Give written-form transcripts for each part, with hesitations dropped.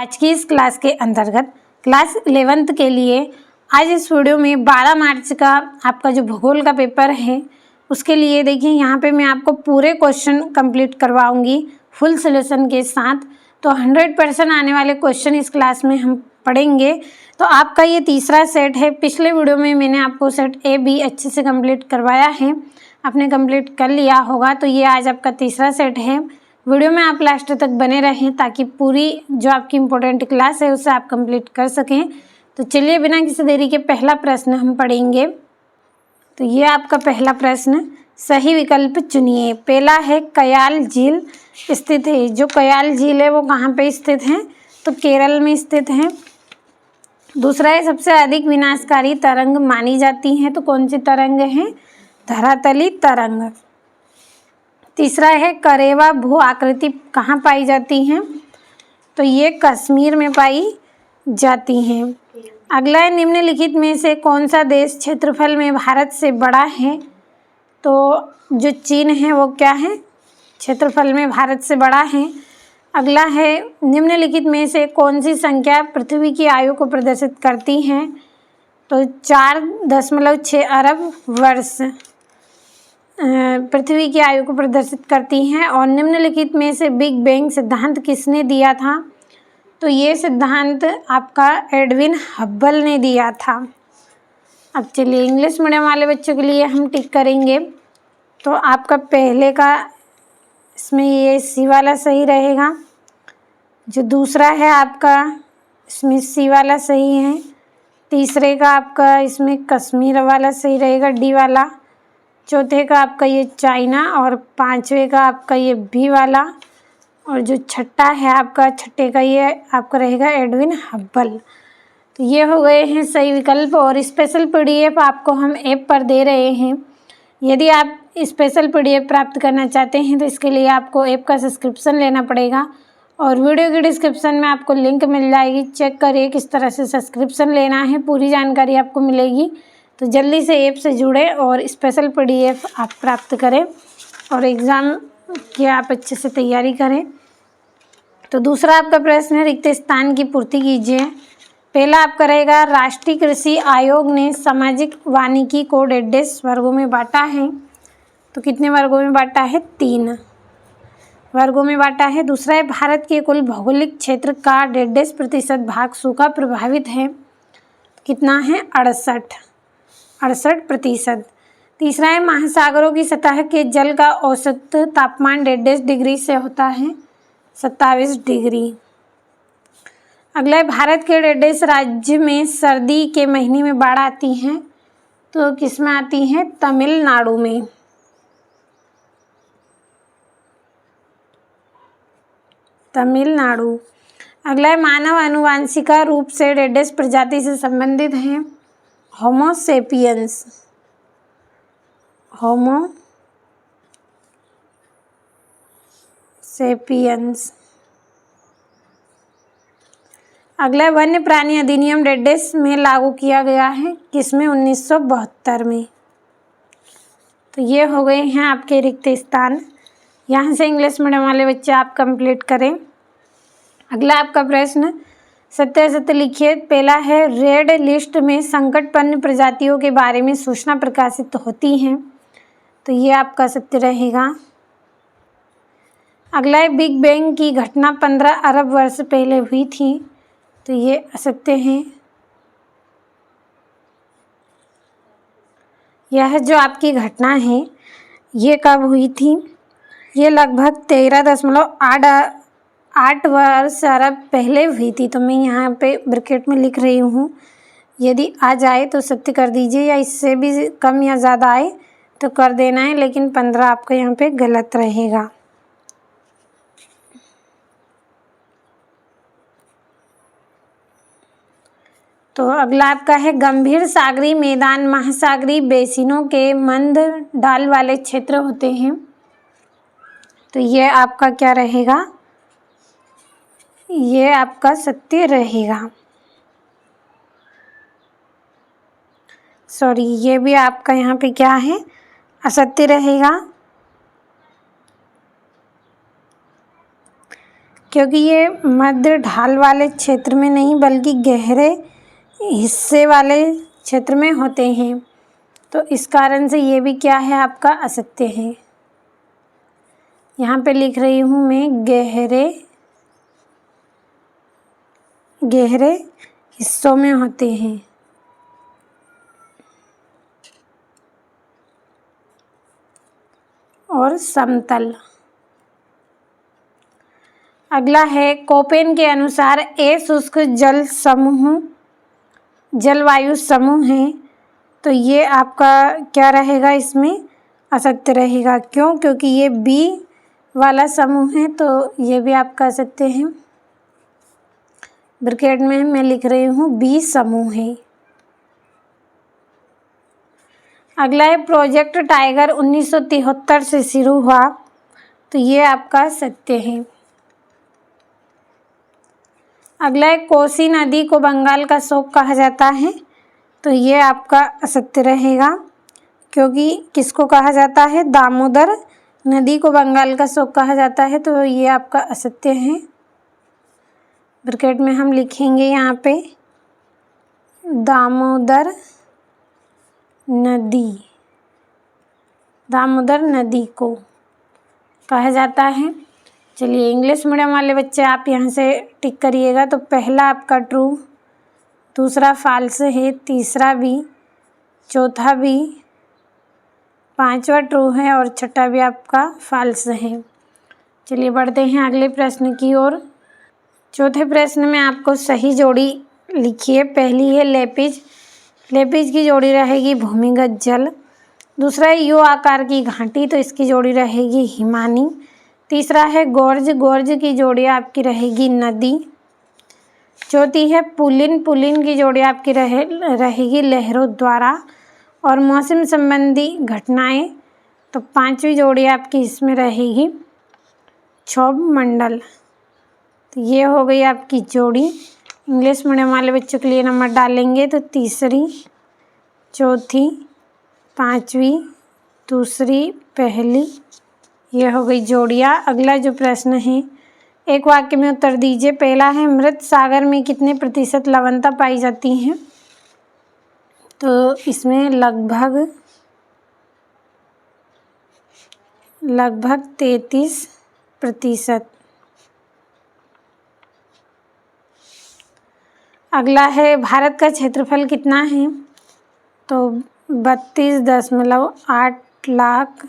आज की इस क्लास के अंतर्गत क्लास 11th के लिए आज इस वीडियो में 12 मार्च का आपका जो भूगोल का पेपर है उसके लिए देखिए यहाँ पे मैं आपको पूरे क्वेश्चन कंप्लीट करवाऊंगी फुल सॉल्यूशन के साथ। तो 100% आने वाले क्वेश्चन इस क्लास में हम पढ़ेंगे। तो आपका ये तीसरा सेट है। पिछले वीडियो में मैंने आपको सेट ए बी अच्छे से कंप्लीट करवाया है, आपने कंप्लीट कर लिया होगा। तो ये आज आपका तीसरा सेट है। वीडियो में आप लास्ट तक बने रहें ताकि पूरी जो आपकी इम्पोर्टेंट क्लास है उसे आप कंप्लीट कर सकें। तो चलिए बिना किसी देरी के पहला प्रश्न हम पढ़ेंगे। तो ये आपका पहला प्रश्न, सही विकल्प चुनिए। पहला है कयाल झील स्थित है। जो कयाल झील है वो कहाँ पे स्थित है? तो केरल में स्थित है। दूसरा है सबसे अधिक विनाशकारी तरंग मानी जाती है। तो कौन सी तरंग है? धरातली तरंग। तीसरा है करेवा भू आकृति कहाँ पाई जाती हैं? तो ये कश्मीर में पाई जाती हैं। अगला है निम्नलिखित में से कौन सा देश क्षेत्रफल में भारत से बड़ा है? तो जो चीन है वो क्या है? क्षेत्रफल में भारत से बड़ा है। अगला है निम्नलिखित में से कौन सी संख्या पृथ्वी की आयु को प्रदर्शित करती हैं? तो 4.6 अरब वर्ष पृथ्वी की आयु को प्रदर्शित करती हैं। और निम्नलिखित में से बिग बैंग सिद्धांत किसने दिया था? तो ये सिद्धांत आपका एडविन हब्बल ने दिया था। अब चलिए इंग्लिश मीडियम वाले बच्चों के लिए हम टिक करेंगे। तो आपका पहले का इसमें ये सी वाला सही रहेगा। जो दूसरा है आपका इसमें सी वाला सही है। तीसरे का आपका इसमें कश्मीर वाला सही रहेगा, डी वाला। चौथे का आपका ये चाइना और पांचवे का आपका ये बी वाला। और जो छठा है आपका छठे का ये आपका रहेगा एडविन हब्बल। तो ये हो गए हैं सही विकल्प। और स्पेशल पीडीएफ आपको हम ऐप पर दे रहे हैं। यदि आप स्पेशल पीडीएफ प्राप्त करना चाहते हैं तो इसके लिए आपको ऐप का सब्सक्रिप्शन लेना पड़ेगा और वीडियो की डिस्क्रिप्शन में आपको लिंक मिल जाएगी। चेक करिए किस तरह से सब्सक्रिप्शन लेना है, पूरी जानकारी आपको मिलेगी। तो जल्दी से ऐप से जुड़े और स्पेशल पीडीएफ आप प्राप्त करें और एग्ज़ाम की आप अच्छे से तैयारी करें। तो दूसरा आपका प्रश्न है रिक्त स्थान की पूर्ति कीजिए। पहला आपका रहेगा राष्ट्रीय कृषि आयोग ने सामाजिक वानिकी को 1.5 वर्गों में बांटा है। तो कितने वर्गों में बांटा है? 3 वर्गों में बांटा है। दूसरा है भारत के कुल भौगोलिक क्षेत्र का 1.5% भाग सूखा प्रभावित है। कितना है? 68%। तीसरा है महासागरों की सतह के जल का औसत तापमान 1.5 डिग्री से होता है 27 डिग्री। अगला है भारत के 1.5 राज्य में सर्दी के महीने में बाढ़ आती है। तो किस में आती है? तमिलनाडु में। तमिलनाडु। अगला है मानव आनुवंशिका रूप से 1.5 प्रजाति से संबंधित है। होमो सेपियंस। होमो सेपियंस। अगला वन्य प्राणी अधिनियम 1.5 में लागू किया गया है। किसमें? 1972 में। तो ये हो गए हैं आपके रिक्त स्थान। यहाँ से इंग्लिश मीडियम वाले बच्चे आप कंप्लीट करें। अगला आपका प्रश्न सत्य लिखिए। पहला है रेड लिस्ट में संकटपन्न प्रजातियों के बारे में सूचना प्रकाशित होती है। तो ये आपका सत्य रहेगा। अगला है बिग बैंग की घटना 15 अरब वर्ष पहले हुई थी। तो ये असत्य है। यह जो आपकी घटना है ये कब हुई थी? ये लगभग 13.8 वर्ष अरब पहले हुई थी। तो मैं यहाँ पे ब्रैकेट में लिख रही हूँ। यदि आ जाए तो सत्य कर दीजिए या इससे भी कम या ज़्यादा आए तो कर देना है, लेकिन 15 आपका यहाँ पे गलत रहेगा। तो अगला आपका है गंभीर सागरी मैदान महासागरीय बेसिनों के मंद ढाल वाले क्षेत्र होते हैं। तो ये आपका क्या रहेगा? ये आपका सत्य रहेगा। सॉरी, ये भी आपका यहाँ पे क्या है? असत्य रहेगा। क्योंकि ये मध्य ढाल वाले क्षेत्र में नहीं बल्कि गहरे हिस्से वाले क्षेत्र में होते हैं, तो इस कारण से ये भी क्या है, आपका असत्य है। यहाँ पे लिख रही हूँ मैं, गहरे हिस्सों में होते हैं। और समतल। अगला है, कोपेन के अनुसार ए शुष्क जलवायु समूह है, तो ये आपका क्या रहेगा, इसमें असत्य रहेगा। क्यों? क्योंकि ये बी वाला समूह है, तो ये भी आपका असत्य है। ब्रैकेट में मैं लिख रही हूँ बी समूह है। अगला है, प्रोजेक्ट टाइगर 1973 से शुरू हुआ, तो ये आपका सत्य है। अगला है, कोसी नदी को बंगाल का शोक कहा जाता है, तो ये आपका असत्य रहेगा। क्योंकि किसको कहा जाता है, दामोदर नदी को बंगाल का शोक कहा जाता है, तो ये आपका असत्य है। ब्रैकेट में हम लिखेंगे यहाँ पे दामोदर नदी को कहा जाता है। चलिए, इंग्लिश मीडियम वाले बच्चे आप यहाँ से टिक करिएगा। तो पहला आपका ट्रू, दूसरा फॉल्स है, तीसरा भी, चौथा भी, पांचवा ट्रू है और छठा भी आपका फॉल्स है। चलिए बढ़ते हैं अगले प्रश्न की ओर। चौथे प्रश्न में आपको सही जोड़ी लिखिए। पहली है लेपिज की जोड़ी रहेगी भूमिगत जल। दूसरा है यू आकार की घाटी, तो इसकी जोड़ी रहेगी हिमानी। तीसरा है गोर्ज की जोड़ी आपकी रहेगी नदी। चौथी है पुलिन की जोड़ी आपकी रहेगी लहरों द्वारा। और मौसम संबंधी घटनाएं, तो पांचवी जोड़ी आपकी इसमें रहेगी क्षोभ मंडल। तो ये हो गई आपकी जोड़ी। इंग्लिश मीडियम वाले बच्चों के लिए नंबर डालेंगे तो तीसरी, चौथी, पांचवी, दूसरी, पहली, ये हो गई जोड़ियाँ। अगला जो प्रश्न है, एक वाक्य में उत्तर दीजिए। पहला है, मृत सागर में कितने प्रतिशत लवणता पाई जाती है? तो इसमें लगभग 33%। अगला है, भारत का क्षेत्रफल कितना है? तो 32.8 लाख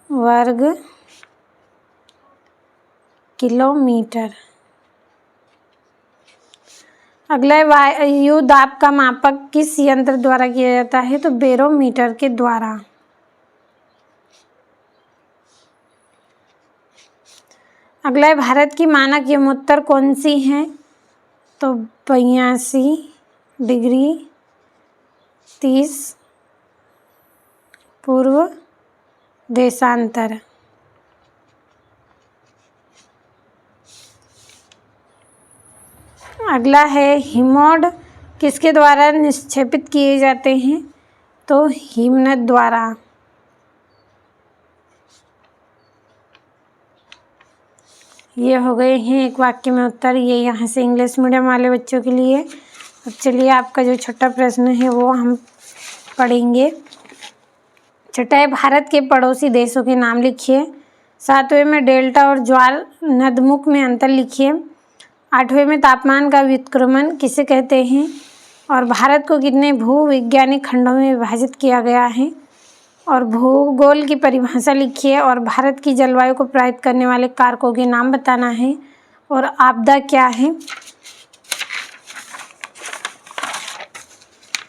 वर्ग किलोमीटर। अगला है, वायु दाब का मापक किस यंत्र द्वारा किया जाता है? तो बैरोमीटर के द्वारा। अगला है, भारत की मानक यमोत्तर कौन सी है? तो 82 डिग्री 30 पूर्व देशांतर। अगला है, हिमोड किसके द्वारा निक्षेपित किए जाते हैं? तो हिमनद द्वारा। ये हो गए हैं एक वाक्य में उत्तर, ये यहाँ से इंग्लिश मीडियम वाले बच्चों के लिए। अब चलिए आपका जो छठा प्रश्न है वो हम पढ़ेंगे। छठा है, भारत के पड़ोसी देशों के नाम लिखिए। सातवें में डेल्टा और ज्वार नदमुख में अंतर लिखिए। आठवें में तापमान का व्युत्क्रमण किसे कहते हैं? और भारत को कितने भूवैज्ञानिक खंडों में विभाजित किया गया है? और भूगोल की परिभाषा लिखिए। और भारत की जलवायु को प्रभावित करने वाले कारकों के नाम बताना है। और आपदा क्या है?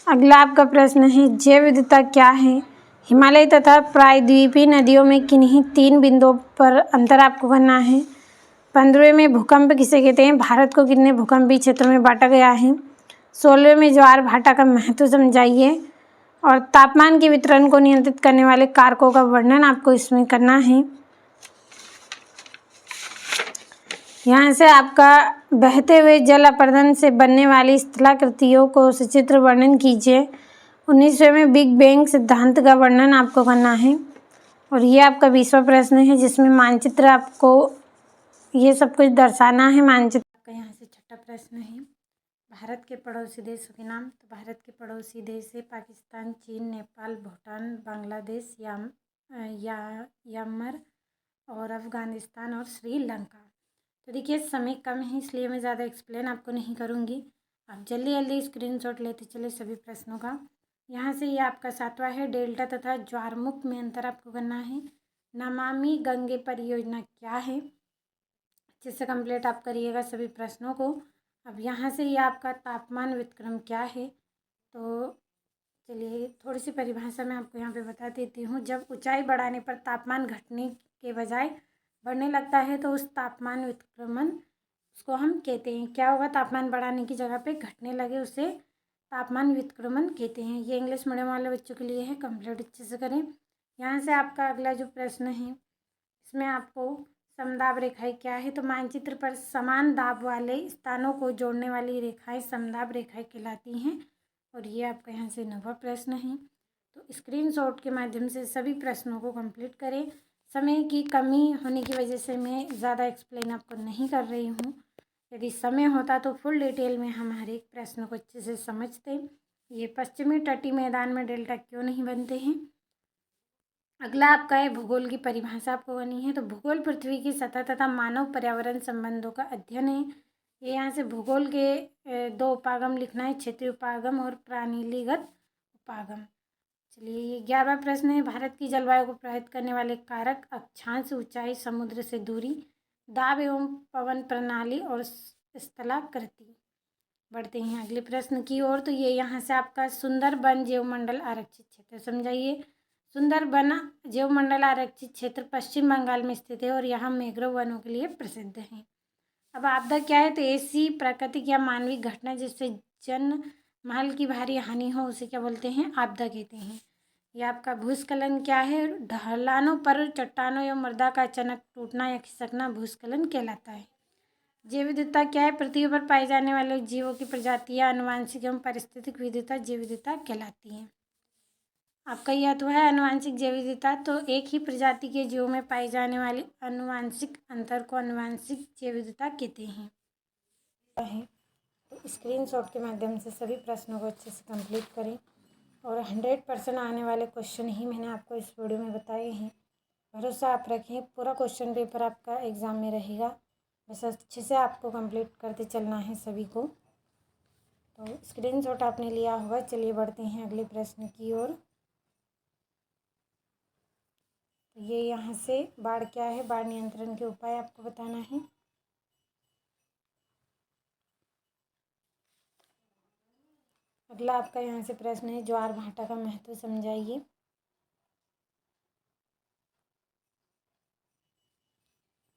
अगला आपका प्रश्न है, जैव विविधता क्या है? हिमालय तथा प्रायद्वीपीय नदियों में किन्हीं 3 बिंदुओं पर अंतर आपको करना है। 15वें में भूकंप किसे कहते हैं? भारत को कितने भूकंपीय क्षेत्रों में बांटा गया है? 16वें में ज्वार भाटा का महत्व समझाइए। और तापमान के वितरण को नियंत्रित करने वाले कारकों का वर्णन आपको इसमें करना है। यहाँ से आपका बहते हुए जल अपरदन से बनने वाली स्थलाकृतियों को सचित्र वर्णन कीजिए। 19वें में बिग बैंग सिद्धांत का वर्णन आपको करना है। और ये आपका 20वां प्रश्न है जिसमें मानचित्र आपको ये सब कुछ दर्शाना है। मानचित्र आपका यहाँ से 6ठा प्रश्न है। भारत के पड़ोसी देशों के नाम। तो भारत के पड़ोसी देश है पाकिस्तान, चीन, नेपाल, भूटान, बांग्लादेश, म्यांमार और अफ़गानिस्तान और श्रीलंका। तो देखिए समय कम है इसलिए मैं ज़्यादा एक्सप्लेन आपको नहीं करूँगी। आप जल्दी जल्दी स्क्रीनशॉट लेते चले सभी प्रश्नों का। यहाँ से ये आपका 7वां है, डेल्टा तथा ज्वारमुख में अंतर आपको करना है। नमामि गंगे परियोजना क्या है, अच्छे से कंप्लीट आप करिएगा सभी प्रश्नों को। अब यहाँ से ये आपका तापमान व्युत्क्रम क्या है। तो चलिए थोड़ी सी परिभाषा मैं आपको यहाँ पे बता देती हूँ। जब ऊंचाई बढ़ाने पर तापमान घटने के बजाय बढ़ने लगता है तो उस तापमान व्युत्क्रमण उसको हम कहते हैं। क्या होगा, तापमान बढ़ाने की जगह पे घटने लगे उसे तापमान व्युत्क्रमण कहते हैं। ये इंग्लिश मीडियम वाले बच्चों के लिए है, कंप्लीट अच्छे से करें। यहाँ से आपका अगला जो प्रश्न है इसमें आपको समदाब रेखाएं क्या है। तो मानचित्र पर समान दाब वाले स्थानों को जोड़ने वाली रेखाएं समदाब रेखाएं कहलाती हैं। और ये आपका यहाँ से 9वां प्रश्न है। तो स्क्रीनशॉट के माध्यम से सभी प्रश्नों को कंप्लीट करें। समय की कमी होने की वजह से मैं ज़्यादा एक्सप्लेन आपको नहीं कर रही हूँ। यदि समय होता तो फुल डिटेल में हम हर एक प्रश्न को अच्छे से समझते। ये पश्चिमी तटीय मैदान में डेल्टा क्यों नहीं बनते हैं। अगला आपका है भूगोल की परिभाषा आपको बनी है। तो भूगोल पृथ्वी की सतह तथा मानव पर्यावरण संबंधों का अध्ययन है। ये यहाँ से भूगोल के 2 उपागम लिखना है, क्षेत्रीय उपागम और प्राणीलिगत उपागम। चलिए ये 11वां प्रश्न है। भारत की जलवायु को प्रभावित करने वाले कारक अक्षांश, ऊंचाई, समुद्र से दूरी, दाब एवं पवन प्रणाली और स्थलाकृति। बढ़ते हैं अगले प्रश्न की ओर। तो ये यहाँ से आपका सुंदरबन जैवमंडल आरक्षित क्षेत्र समझाइए। सुंदरबन जैवमंडल आरक्षित क्षेत्र पश्चिम बंगाल में स्थित है और यहाँ मैंग्रोव वनों के लिए प्रसिद्ध है। अब आपदा क्या है, तो ऐसी प्राकृतिक या मानवीय घटना जिससे जन माल की भारी हानि हो उसे क्या बोलते हैं, आपदा कहते हैं। ये आपका भूस्खलन क्या है, ढलानों पर चट्टानों या मृदा का अचानक टूटना या खिसकना भूस्खलन कहलाता है। जैव विविधता क्या है, पृथ्वी पर पाए जाने वाले जीवों की प्रजातियां आनुवांशिक एवं पारिस्थितिक विविधता जैव विविधता कहलाती हैं। आपका यह तो है आनुवांशिक जैव विविधता। तो एक ही प्रजाति के जीवों में पाए जाने वाले आनुवांशिक अंतर को आनुवांशिक जैव विविधता कहते हैं। तो स्क्रीनशॉट के माध्यम से सभी प्रश्नों को अच्छे से कंप्लीट करें और 100% आने वाले क्वेश्चन ही मैंने आपको इस वीडियो में बताए हैं। भरोसा आप रखें, पूरा क्वेश्चन पेपर आपका एग्ज़ाम में रहेगा, बस अच्छे से आपको कंप्लीट करते चलना है सभी को। तो स्क्रीनशॉट आपने लिया होगा। चलिए बढ़ते हैं अगले प्रश्न की ओर। ये यहाँ से बाढ़ क्या है, बाढ़ नियंत्रण के उपाय आपको बताना है। अगला आपका यहाँ से प्रश्न है ज्वार भाटा का महत्व समझाइए।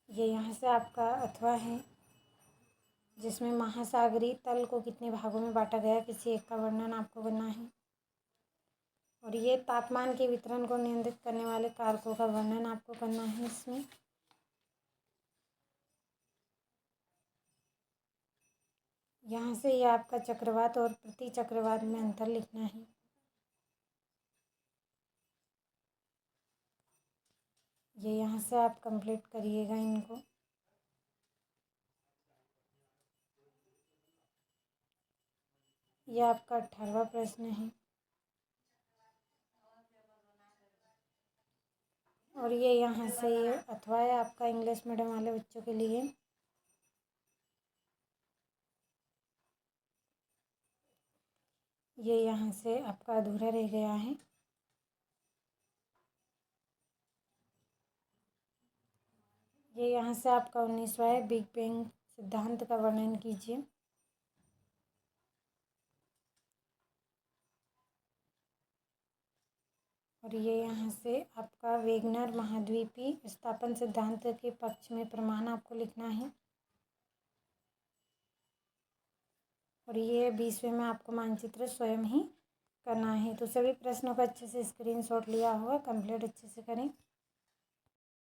ये यहाँ से आपका अथवा है जिसमें महासागरीय तल को कितने भागों में बांटा गया, किसी एक का वर्णन आपको करना है। और ये तापमान के वितरण को नियंत्रित करने वाले कारकों का वर्णन आपको करना है इसमें। यहाँ से ये आपका चक्रवात और प्रति चक्रवात में अंतर लिखना है। ये यहाँ से आप कंप्लीट करिएगा इनको। ये आपका 18वां प्रश्न है और ये यहाँ से ये अथवा है आपका इंग्लिश मीडियम वाले बच्चों के लिए। ये यहाँ से आपका अधूरा रह गया है। ये यहाँ से आपका 19वां है, बिग बैंग सिद्धांत का वर्णन कीजिए। और ये यहाँ से आपका वेगनर महाद्वीपीय विस्थापन सिद्धांत के पक्ष में प्रमाण आपको लिखना है। और ये 20वें में आपको मानचित्र स्वयं ही करना है। तो सभी प्रश्नों का अच्छे से स्क्रीनशॉट लिया होगा, कंप्लीट अच्छे से करें।